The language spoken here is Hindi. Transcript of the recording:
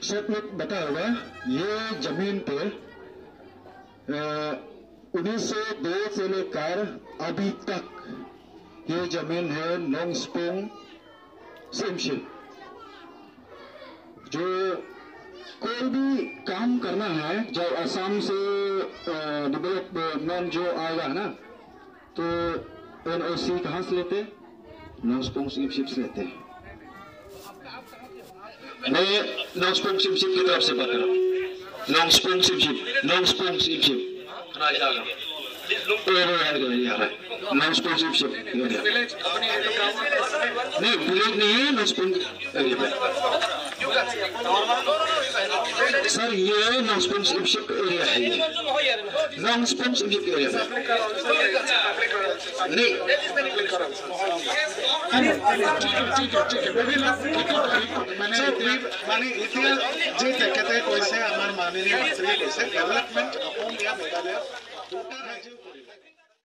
सब लोग बता होगा ये जमीन पे 1902 से लेकर अभी तक ये जमीन है नोंगस्पोंग सिमशिप। जो कोई भी काम करना है जब असम से डेवलपमेंट जो आएगा ना तो एनओसी कहाँ से लेते? नोंगस्पोंग सिमशिप से लेते हैं। मैं नोंगस्पोंग सिमशिप की तरफ से बात कर रहा हूँ। नोंगस्पोंग सिमशिप नोंगस्पोंग सिमशिप नोंगस्पोंग सिमशिप नहीं विलेज नहीं है नोंगस्पोंग सर ये नोंगस्पोंग सिमशिप एरिया है। ये नोंगस्पोंग सिमशिप एरिया नहीं মানে এতিয়া যে তেখেতে কৈছে আমাৰ মাননীয় মন্ত্ৰীয়ে কৈছে ডেভেলপমেণ্ট অসম মেঘালয় দুটা ৰাজ্য